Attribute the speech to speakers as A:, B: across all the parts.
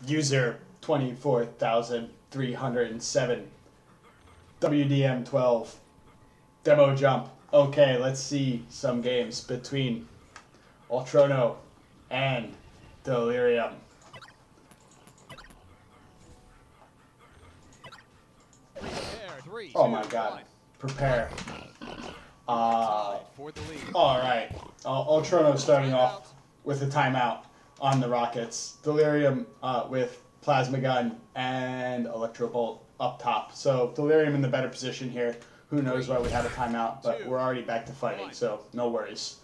A: User 24,307. WDM12. Demo jump. Okay, let's see some games between Ultrono and Delirium. Oh my god. Prepare. Alright. Ultrono starting off with a timeout on the Rockets. Delirium with Plasma Gun and Electro Bolt up top. So Delirium in the better position here. Who knows why we had a timeout, but we're already back to fighting, so no worries.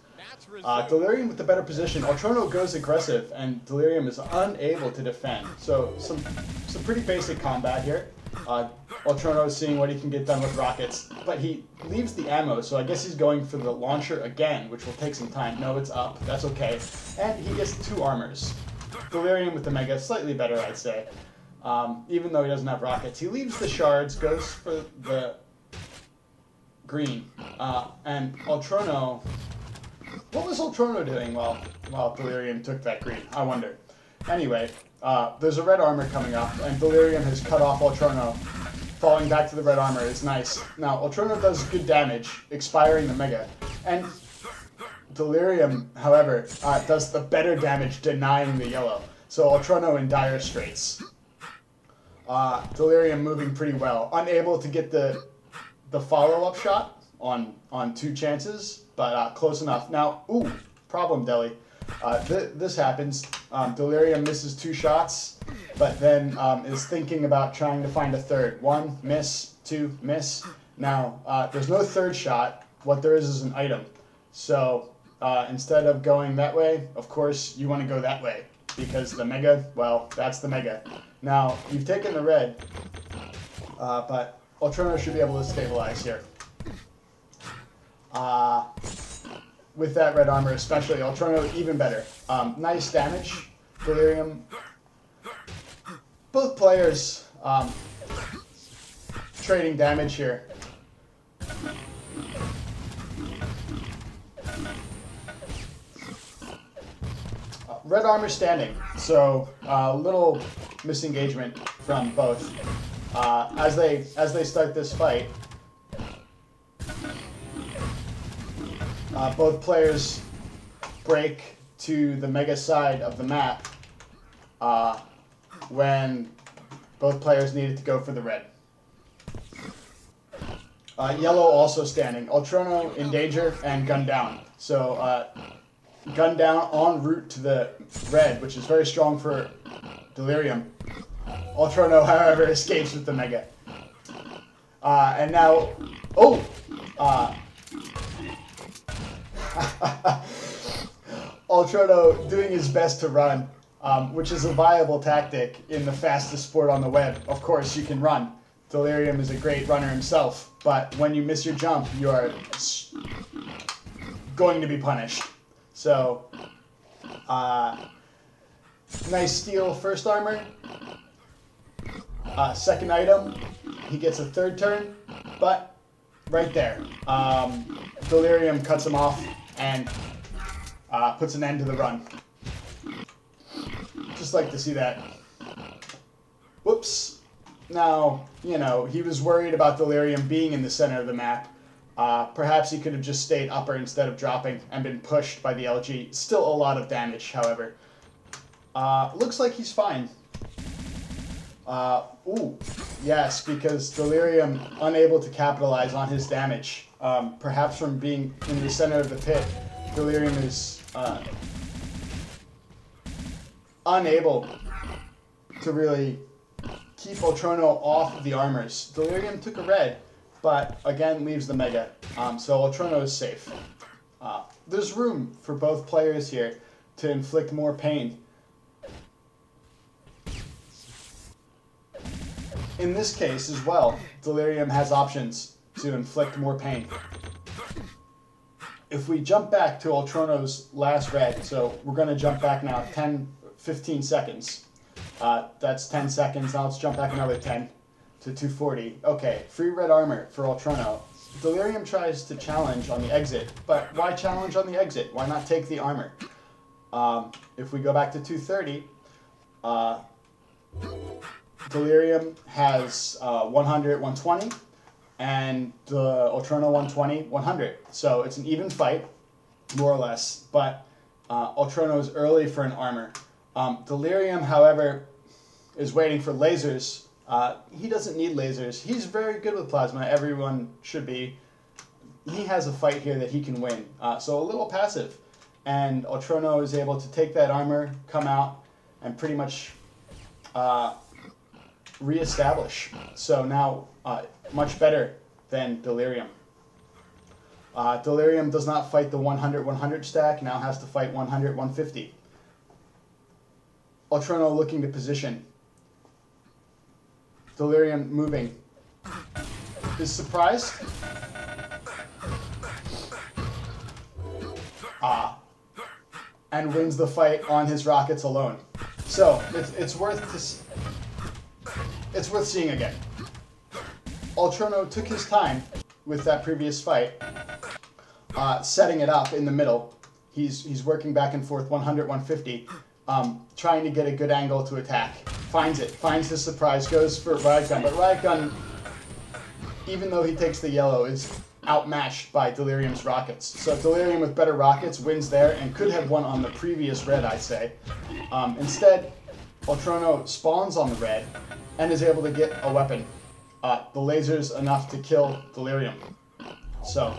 A: Delirium with the better position. Ultrono goes aggressive, and Delirium is unable to defend. So some pretty basic combat here. Ultrono is seeing what he can get done with rockets, but he leaves the ammo, so I guess he's going for the launcher again, which will take some time. No, it's up. That's okay. And he gets 2 armors. Delirium with the Mega, slightly better, I'd say. Even though he doesn't have rockets. He leaves the shards, goes for the green. And Ultrono... What was Ultrono doing while Delirium took that green? I wonder. Anyway, there's a red armor coming up, and Delirium has cut off Ultrono. Falling back to the red armor is nice. Now, Ultrono does good damage, expiring the Mega. And Delirium, however, does the better damage, denying the yellow. So Ultrono in dire straits. Delirium moving pretty well. Unable to get the follow-up shot on 2 chances, but close enough. Now, ooh, problem, Deli. This happens. Delirium misses 2 shots, but then is thinking about trying to find a third. 1, miss, 2, miss. Now, there's no third shot. What there is an item. So, instead of going that way, of course, you want to go that way. Because the Mega, well, that's the Mega. Now, you've taken the red, but Ultrono should be able to stabilize here. With that red armor especially, Ultrono even better. Nice damage. Delirium. Both players trading damage here. Red armor standing, so a little misengagement from both. As they start this fight, both players break to the Mega side of the map when both players needed to go for the red. Yellow also standing. Ultrono in danger and gun down. So gun down en route to the red, which is very strong for Delirium. Ultrono, however, escapes with the Mega. And now, oh! Ultrono doing his best to run, which is a viable tactic in the fastest sport on the web. Of course, you can run. Delirium is a great runner himself, but when you miss your jump, you are going to be punished. So, nice steal first armor. Second item, he gets a third turn, but right there, Delirium cuts him off and puts an end to the run. Just like to see that. Whoops. Now, you know, he was worried about Delirium being in the center of the map. Perhaps he could have just stayed upper instead of dropping and been pushed by the LG. Still a lot of damage, however. Looks like he's fine. Ooh, yes, because Delirium unable to capitalize on his damage. Perhaps from being in the center of the pit, Delirium is unable to really keep Ultrono off of the armors. Delirium took a red, but again leaves the Mega, so Ultrono is safe. There's room for both players here to inflict more pain. In this case as well, Delirium has options to inflict more pain. If we jump back to Ultrono's last red, so we're going to jump back now 15 seconds. That's 10 seconds. Now let's jump back another 10 to 240. Okay, free red armor for Ultrono. Delirium tries to challenge on the exit, but why challenge on the exit? Why not take the armor? If we go back to 230, Delirium has 100, 120, and the Ultrono 120, 100. So it's an even fight, more or less, but Ultrono is early for an armor. Delirium, however, is waiting for lasers. He doesn't need lasers. He's very good with plasma. Everyone should be. He has a fight here that he can win. So a little passive. And Ultrono is able to take that armor, come out, and pretty much reestablish. So now much better than Delirium. Delirium does not fight the 100-100 stack, now has to fight 100-150. Ultrono looking to position. Delirium moving. Is surprised. And wins the fight on his rockets alone. So it's worth seeing again. Ultrono took his time with that previous fight, setting it up in the middle. He's working back and forth 100-150, trying to get a good angle to attack. Finds it, finds his surprise, goes for Riot Gun, but Riot Gun, even though he takes the yellow, is outmatched by Delirium's rockets. So Delirium with better rockets wins there and could have won on the previous red, I'd say. Instead, Ultrono spawns on the red and is able to get a weapon. The laser's enough to kill Delirium. So,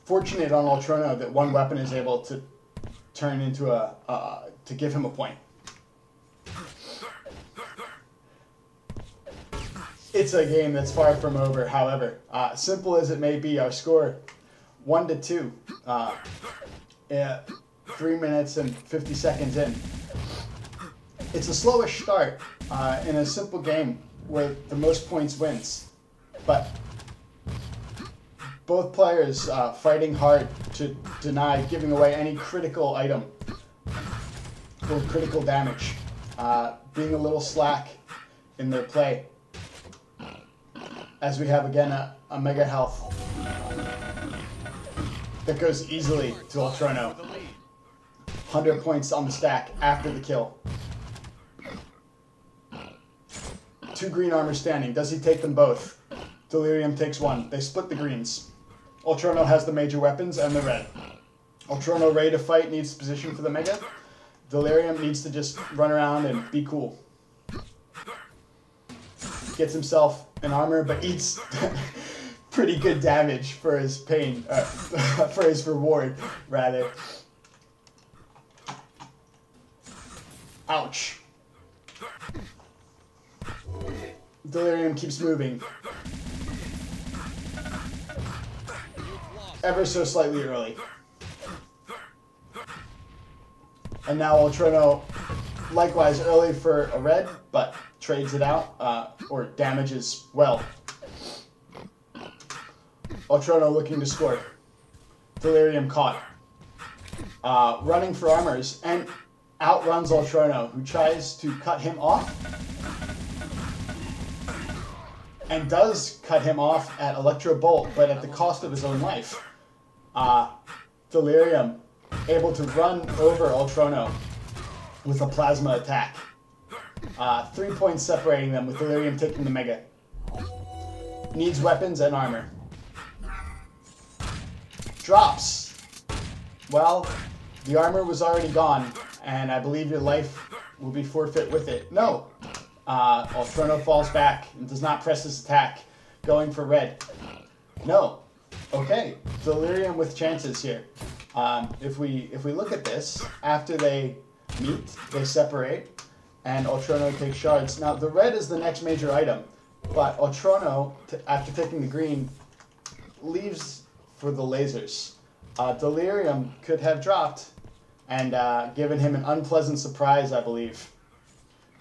A: fortunate on Ultrono that one weapon is able to turn into to give him a point. It's a game that's far from over, however. Simple as it may be, our score 1-2. 3 minutes and 50 seconds in. It's a slowish start in a simple game where the most points wins. But both players fighting hard to deny giving away any critical item or critical damage. Being a little slack in their play. As we have again a mega health that goes easily to Ultrono. 100 points on the stack after the kill. 2 green armor standing. Does he take them both? Delirium takes 1. They split the greens. Ultrono has the major weapons and the red. Ultrono ready to fight, needs to position for the mega. Delirium needs to just run around and be cool. Gets himself an armor, but eats pretty good damage for his pain, for his reward, rather. Ouch. Delirium keeps moving. Ever so slightly early. And now Ultrono, likewise early for a red, but trades it out, or damages well. Ultrono looking to score. Delirium caught. Running for armors, and outruns Ultrono, who tries to cut him off. And does cut him off at Electro Bolt, but at the cost of his own life. Delirium able to run over Ultrono with a plasma attack. 3 points separating them, with Delirium taking the mega. Needs weapons and armor. Drops. Well, the armor was already gone, and I believe your life will be forfeit with it. No. Ultrono falls back and does not press his attack, going for red. No. Okay. Delirium with chances here. If we look at this, after they meet, they separate, and Ultrono takes shards. Now, the red is the next major item, but Ultrono, after taking the green, leaves for the lasers. Delirium could have dropped and given him an unpleasant surprise, I believe.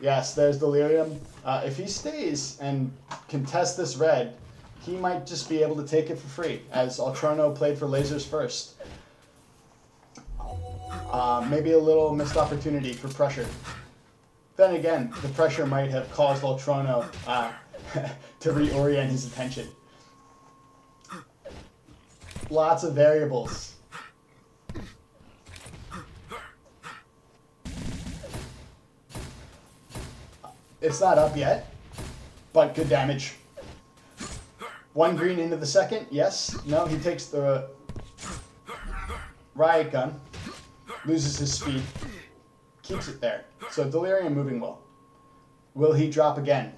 A: Yes, there's Delirium. If he stays and can test this red, he might just be able to take it for free, as Ultrono played for lasers first. Maybe a little missed opportunity for pressure. Then again, the pressure might have caused Ultrono to reorient his attention. Lots of variables. It's not up yet, but good damage. 1 green into the second. Yes. No, he takes the riot gun. Loses his speed. Keeps it there. So delirium moving well. Will he drop again?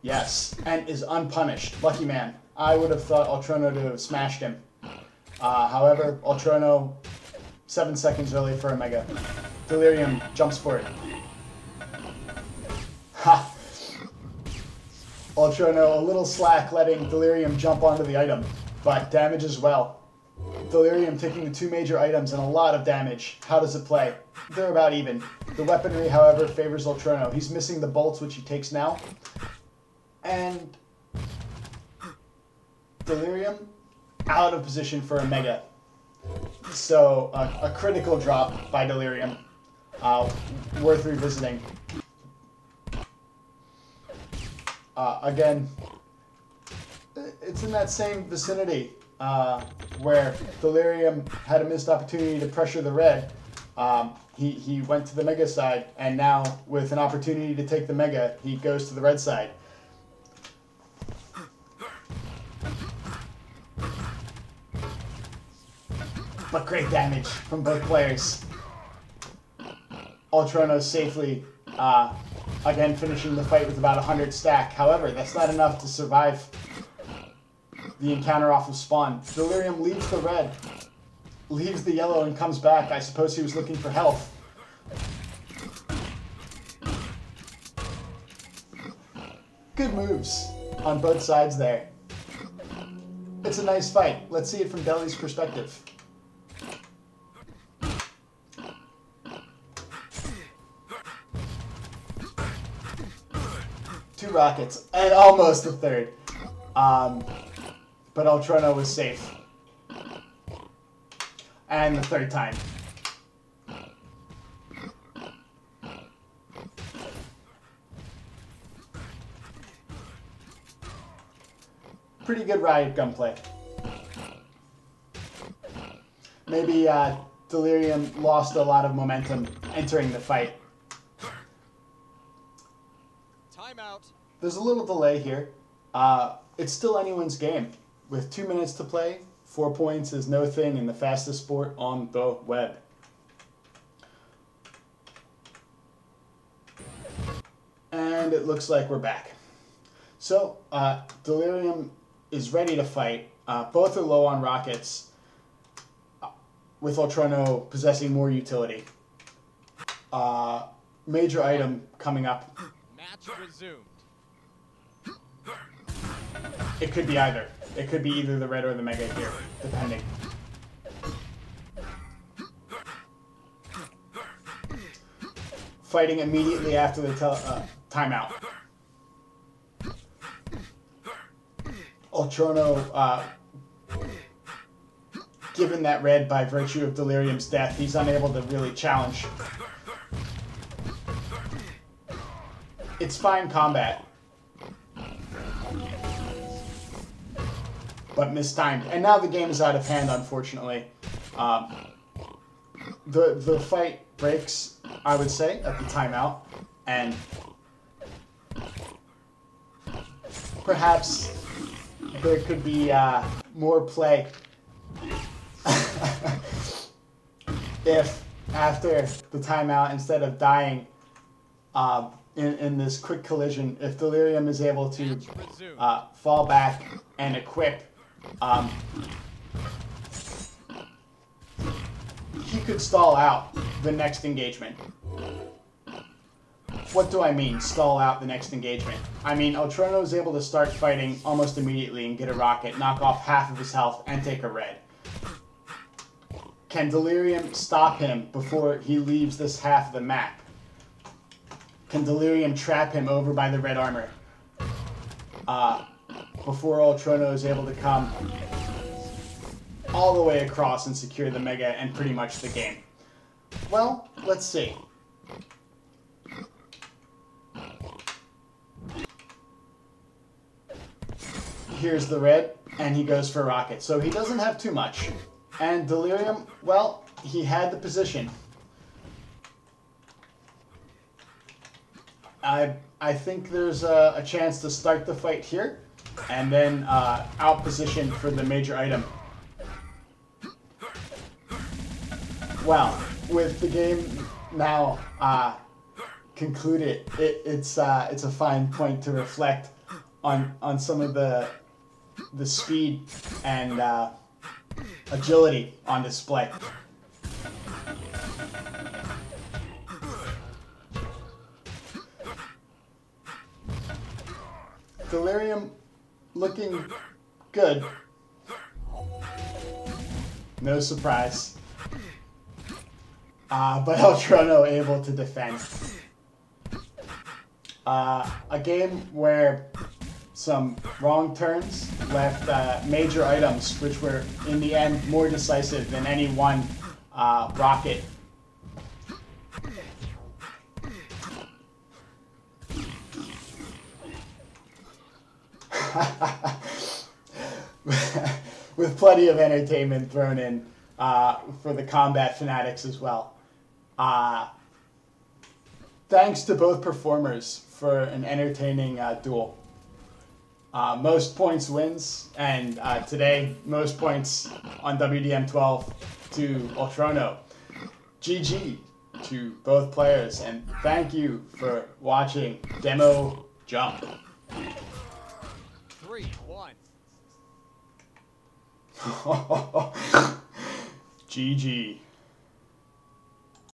A: Yes. And is unpunished. Lucky man. I would have thought ultrono to have smashed him. However, ultrono 7 seconds early for a mega. Delirium jumps for it. Ha! Ultrono a little slack letting delirium jump onto the item, but damage as well. Delirium taking the 2 major items and a lot of damage. How does it play? They're about even. The weaponry, however, favors ultrono. He's missing the bolts, which he takes now. And delirium out of position for a mega. So a critical drop by delirium. Worth revisiting. Again, it's in that same vicinity where delirium had a missed opportunity to pressure the red. He went to the mega side, and now with an opportunity to take the mega, he goes to the red side. But great damage from both players. Ultrono safely, again, finishing the fight with about 100 stack. However, that's not enough to survive the encounter off of spawn. Delirium leaves the red, leaves the yellow, and comes back. I suppose he was looking for health. Good moves on both sides there. It's a nice fight. Let's see it from Deli's perspective. Two rockets, and almost a third. But ultrono was safe. And the third time. Pretty good riot gunplay. Maybe delirium lost a lot of momentum entering the fight.
B: Timeout.
A: There's a little delay here. It's still anyone's game. With 2 minutes to play, 4 points is no thing in the fastest sport on the web. And it looks like we're back. So, delirium is ready to fight. Both are low on rockets, with ultrono possessing more utility. Major item coming up.
B: Match resumed.
A: It could be either. It could be either the red or the mega here, depending. Fighting immediately after the timeout. Ultrono, given that red by virtue of delirium's death, he's unable to really challenge. It's fine combat, but mistimed. And now the game is out of hand, unfortunately. The fight breaks, I would say, at the timeout, and perhaps there could be more play if after the timeout, instead of dying in this quick collision, if delirium is able to fall back and equip, he could stall out the next engagement. What do I mean, stall out the next engagement? I mean, ultrono is able to start fighting almost immediately and get a rocket, knock off half of his health, and take a red. Can delirium stop him before he leaves this half of the map? Can delirium trap him over by the red armor before ultrono is able to come all the way across and secure the mega and pretty much the game? Well, let's see. Here's the red, and he goes for rocket. So he doesn't have too much. And delirium, well, he had the position. I think there's a chance to start the fight here, and then out position for the major item. Well, with the game now concluded, it's a fine point to reflect on some of the speed and agility on display. Delirium looking good. No surprise. But ultrono able to defend. A game where some wrong turns left major items, which were in the end more decisive than any one rocket. With plenty of entertainment thrown in for the combat fanatics as well. Thanks to both performers for an entertaining duel. Most points wins, and today, most points on WDM12 to ultrono. GG to both players, and thank you for watching Demo Jump.
B: 3-1.
A: GG.